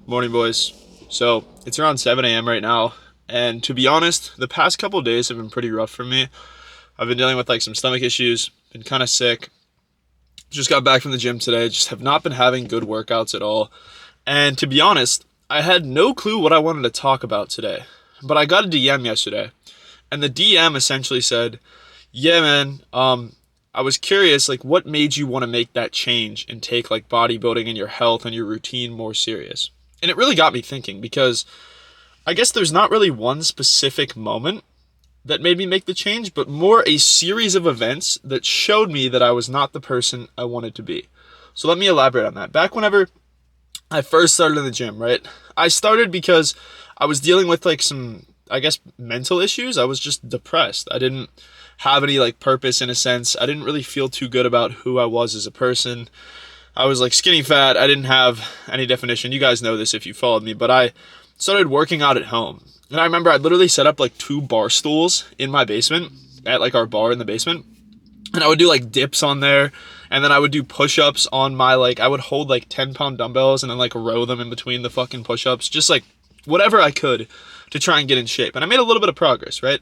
Morning, boys. So it's around 7 a.m. right now, and to be honest, the past couple days have been pretty rough for me. I've been dealing with like some stomach issues, been kind of sick. Just got back from the gym today, just have not been having good workouts at all. And to be honest, I had no clue what I wanted to talk about today. But I got a DM yesterday, and the DM essentially said, "Yeah, man, I was curious, like, what made you want to make that change and take like bodybuilding and your health and your routine more serious?" And it really got me thinking because I guess there's not really one specific moment that made me make the change, but more a series of events that showed me that I was not the person I wanted to be. So let me elaborate on that. Back whenever I first started in the gym, right? I started because I was dealing with like some, I guess, mental issues. I was just depressed. I didn't have any like purpose in a sense. I didn't really feel too good about who I was as a person. I was like skinny fat. I didn't have any definition. You guys know this if you followed me, but I started working out at home. And I remember I literally set up like 2 bar stools in my basement at like our bar in the basement. And I would do like dips on there. And then I would do push-ups on my like, I would hold like 10-pound dumbbells and then like row them in between the fucking push-ups. Just like whatever I could to try and get in shape. And I made a little bit of progress, right?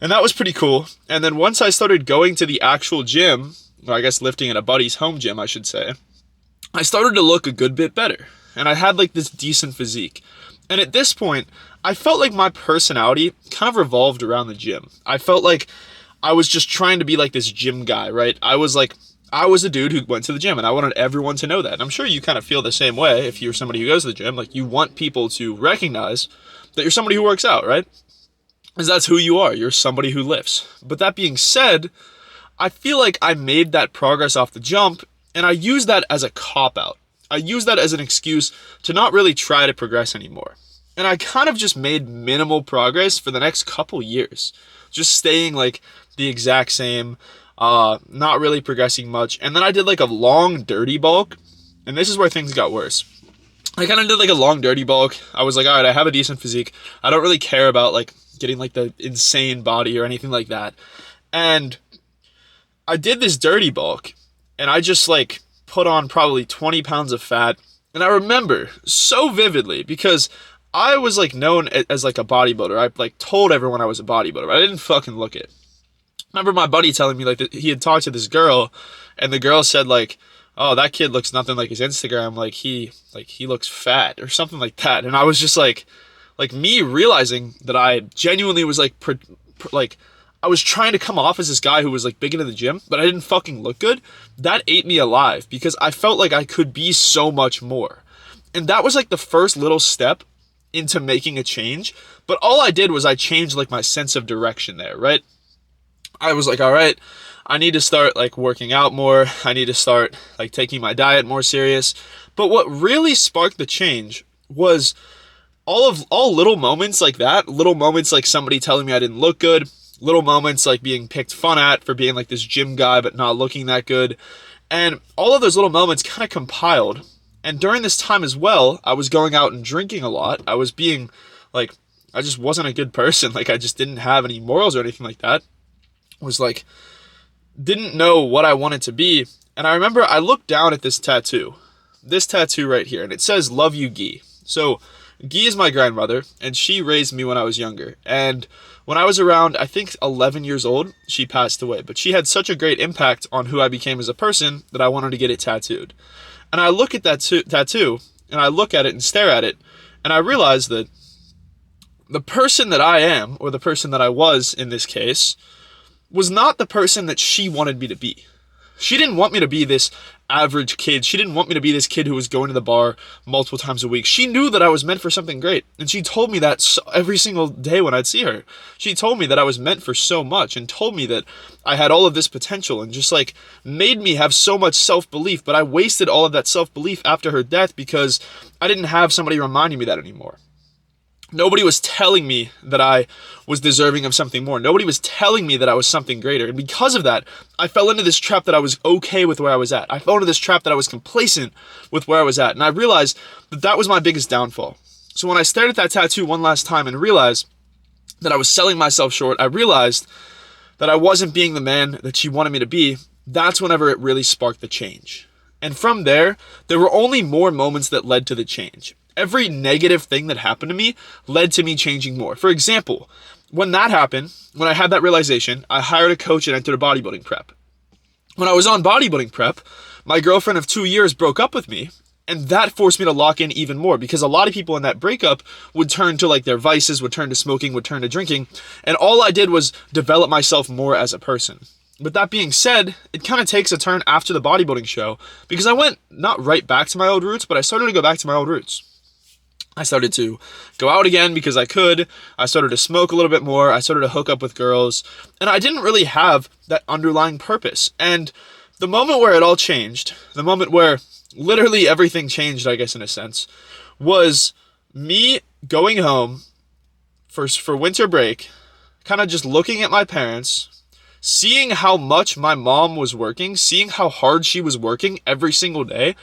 And that was pretty cool. And then once I started going to the actual gym, or I guess lifting at a buddy's home gym, I should say, I started to look a good bit better. And I had like this decent physique. And at this point, I felt like my personality kind of revolved around the gym. I felt like I was just trying to be like this gym guy, right? I was a dude who went to the gym and I wanted everyone to know that. And I'm sure you kind of feel the same way if you're somebody who goes to the gym. Like you want people to recognize that you're somebody who works out, right? Because that's who you are. You're somebody who lifts. But that being said, I feel like I made that progress off the jump and I use that as a cop-out. I use that as an excuse to not really try to progress anymore. And I kind of just made minimal progress for the next couple years. Just staying like the exact same, not really progressing much. And then I did like a long dirty bulk. And this is where things got worse. I kind of did like a long dirty bulk. I was like, all right, I have a decent physique. I don't really care about like getting like the insane body or anything like that. And I did this dirty bulk and I just like put on probably 20 pounds of fat. And I remember so vividly because I was like known as like a bodybuilder. I like told everyone I was a bodybuilder, but I didn't fucking look it. I remember my buddy telling me like that he had talked to this girl and the girl said like, "Oh, that kid looks nothing like his Instagram. Like he looks fat," or something like that. And I was just like me realizing that I genuinely was like, I was trying to come off as this guy who was like big into the gym, but I didn't fucking look good. That ate me alive because I felt like I could be so much more. And that was like the first little step into making a change. But all I did was I changed like my sense of direction there, right? I was like, all right, I need to start like working out more. I need to start like taking my diet more serious. But what really sparked the change was all little moments like that, little moments like somebody telling me I didn't look good, little moments like being picked fun at for being like this gym guy but not looking that good. And all of those little moments kind of compiled. And during this time as well, I was going out and drinking a lot. I was being like, I just wasn't a good person. Like I just didn't have any morals or anything like that. I was like, didn't know what I wanted to be. And I remember I looked down at this tattoo right here, and it says, "Love you, Guy." So Guy is my grandmother, and she raised me when I was younger. And when I was around, I think 11 years old, she passed away. But she had such a great impact on who I became as a person that I wanted to get it tattooed. And I look at that tattoo, and I look at it and stare at it, and I realize that the person that I am, or the person that I was in this case, was not the person that she wanted me to be. She didn't want me to be this average kid. She didn't want me to be this kid who was going to the bar multiple times a week. She knew that I was meant for something great. And she told me that every single day when I'd see her. She told me that I was meant for so much and told me that I had all of this potential and just like made me have so much self-belief. But I wasted all of that self-belief after her death because I didn't have somebody reminding me that anymore. Nobody was telling me that I was deserving of something more. Nobody was telling me that I was something greater. And because of that, I fell into this trap that I was okay with where I was at. I fell into this trap that I was complacent with where I was at. And I realized that that was my biggest downfall. So when I stared at that tattoo one last time and realized that I was selling myself short, I realized that I wasn't being the man that she wanted me to be. That's whenever it really sparked the change. And from there were only more moments that led to the change. Every negative thing that happened to me led to me changing more. For example, when that happened, when I had that realization, I hired a coach and entered a bodybuilding prep. When I was on bodybuilding prep, my girlfriend of 2 years broke up with me, and that forced me to lock in even more, because a lot of people in that breakup would turn to like their vices, would turn to smoking, would turn to drinking, and all I did was develop myself more as a person. But that being said, it kind of takes a turn after the bodybuilding show, because I went not right back to my old roots, but I started to go back to my old roots. I started to go out again because I could. I started to smoke a little bit more. I started to hook up with girls. And I didn't really have that underlying purpose. And the moment where it all changed, the moment where literally everything changed, I guess in a sense, was me going home for winter break, kind of just looking at my parents, seeing how much my mom was working, seeing how hard she was working every single day,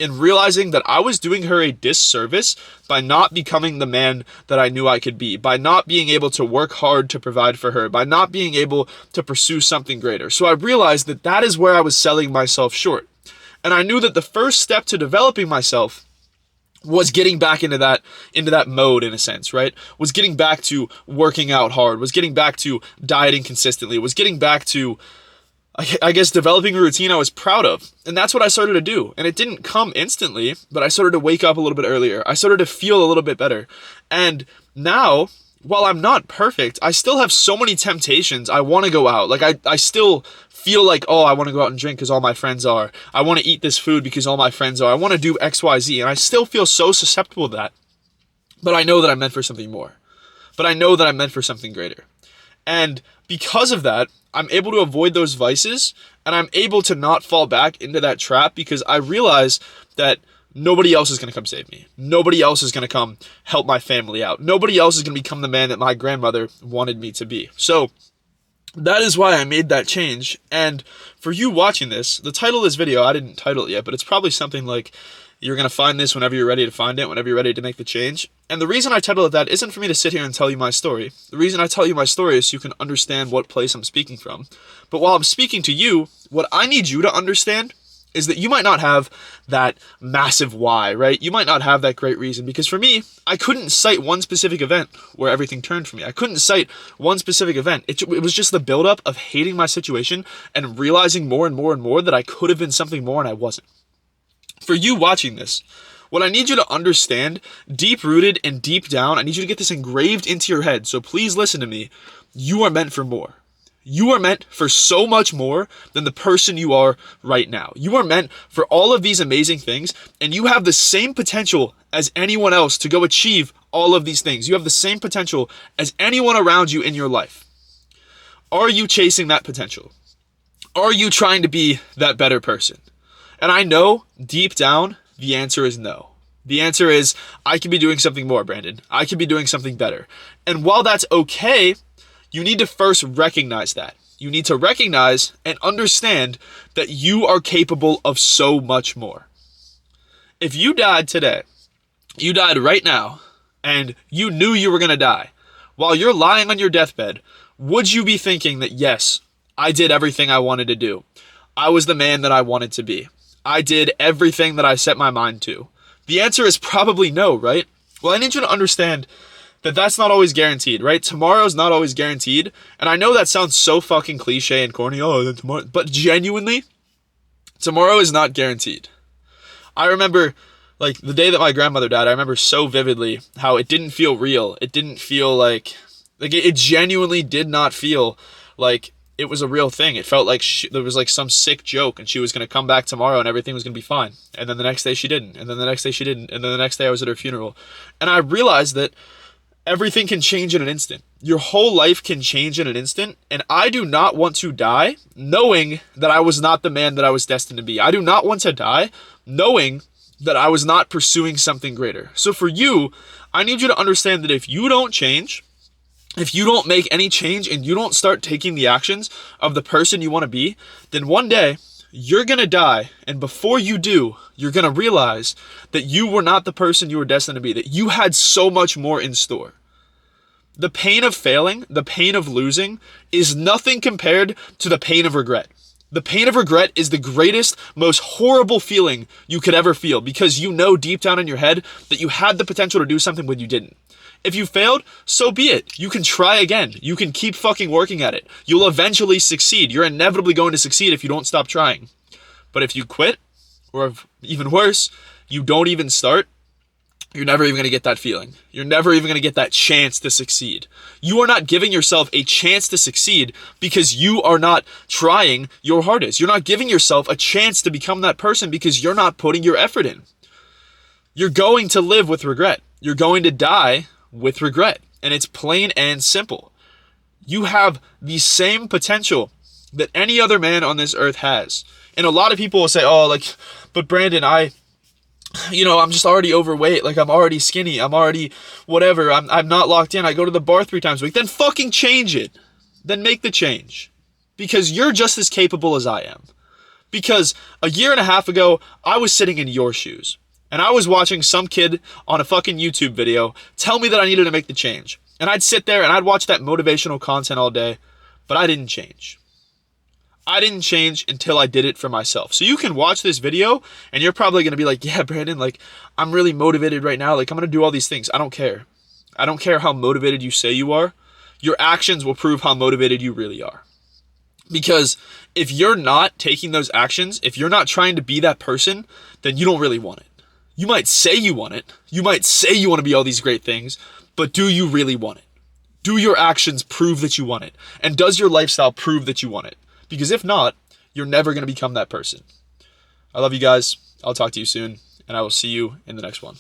and realizing that I was doing her a disservice by not becoming the man that I knew I could be, by not being able to work hard to provide for her, by not being able to pursue something greater. So I realized that that is where I was selling myself short. And I knew that the first step to developing myself was getting back into that mode, in a sense, right? Was getting back to working out hard, was getting back to dieting consistently, was getting back to, I guess, developing a routine I was proud of. And that's what I started to do. And it didn't come instantly, but I started to wake up a little bit earlier. I started to feel a little bit better. And now, while I'm not perfect, I still have so many temptations. I want to go out. Like, I still feel like, oh, I want to go out and drink because all my friends are. I want to eat this food because all my friends are. I want to do X, Y, Z. And I still feel so susceptible to that. But I know that I'm meant for something more. But I know that I'm meant for something greater. And because of that, I'm able to avoid those vices, and I'm able to not fall back into that trap, because I realize that nobody else is going to come save me. Nobody else is going to come help my family out. Nobody else is going to become the man that my grandmother wanted me to be. So that is why I made that change. And for you watching this, the title of this video, I didn't title it yet, but it's probably something like, you're going to find this whenever you're ready to find it, whenever you're ready to make the change. And the reason I titled it that isn't for me to sit here and tell you my story. The reason I tell you my story is so you can understand what place I'm speaking from. But while I'm speaking to you, what I need you to understand is that you might not have that massive why, right? You might not have that great reason, because for me, I couldn't cite one specific event where everything turned for me. I couldn't cite one specific event. It was just the buildup of hating my situation and realizing more and more and more that I could have been something more and I wasn't. For you watching this, what I need you to understand, deep-rooted and deep down, I need you to get this engraved into your head. So please listen to me. You are meant for more. You are meant for so much more than the person you are right now. You are meant for all of these amazing things, and you have the same potential as anyone else to go achieve all of these things. You have the same potential as anyone around you in your life. Are you chasing that potential? Are you trying to be that better person? And I know deep down, the answer is no. The answer is, I could be doing something more, Brandon. I could be doing something better. And while that's okay, you need to first recognize that. You need to recognize and understand that you are capable of so much more. If you died today, you died right now, and you knew you were going to die, while you're lying on your deathbed, would you be thinking that, yes, I did everything I wanted to do. I was the man that I wanted to be. I did everything that I set my mind to? The answer is probably no, right? Well, I need you to understand that that's not always guaranteed, right? Tomorrow's not always guaranteed. And I know that sounds so fucking cliche and corny, oh, then tomorrow, but genuinely, tomorrow is not guaranteed. I remember, like, the day that my grandmother died, I remember so vividly how it didn't feel real. It didn't feel like it genuinely did not feel like it was a real thing. It felt like there was like some sick joke and she was going to come back tomorrow and everything was going to be fine. And then the next day she didn't. And then the next day she didn't. And then the next day I was at her funeral. And I realized that everything can change in an instant. Your whole life can change in an instant. And I do not want to die knowing that I was not the man that I was destined to be. I do not want to die knowing that I was not pursuing something greater. So for you, I need you to understand that if you don't change, if you don't make any change and you don't start taking the actions of the person you want to be, then one day you're going to die. And before you do, you're going to realize that you were not the person you were destined to be, that you had so much more in store. The pain of failing, the pain of losing is nothing compared to the pain of regret. The pain of regret is the greatest, most horrible feeling you could ever feel because you know deep down in your head that you had the potential to do something but you didn't. If you failed, so be it. You can try again. You can keep fucking working at it. You'll eventually succeed. You're inevitably going to succeed if you don't stop trying. But if you quit, or even worse, you don't even start, you're never even going to get that feeling. You're never even going to get that chance to succeed. You are not giving yourself a chance to succeed because you are not trying your hardest. You're not giving yourself a chance to become that person because you're not putting your effort in. You're going to live with regret. You're going to die with regret. And it's plain and simple. You have the same potential that any other man on this earth has. And a lot of people will say, oh, like, but Brandon, I'm just already overweight. Like, I'm already skinny. I'm already whatever. I'm not locked in. I go to the bar 3 times a week. Then fucking change it. Then make the change. Because you're just as capable as I am. Because a year and a half ago, I was sitting in your shoes. And I was watching some kid on a fucking YouTube video tell me that I needed to make the change. And I'd sit there and I'd watch that motivational content all day. But I didn't change. I didn't change until I did it for myself. So you can watch this video and you're probably going to be like, yeah, Brandon, like, I'm really motivated right now. Like, I'm going to do all these things. I don't care. I don't care how motivated you say you are. Your actions will prove how motivated you really are. Because if you're not taking those actions, if you're not trying to be that person, then you don't really want it. You might say you want it. You might say you want to be all these great things, but do you really want it? Do your actions prove that you want it? And does your lifestyle prove that you want it? Because if not, you're never going to become that person. I love you guys. I'll talk to you soon, and I will see you in the next one.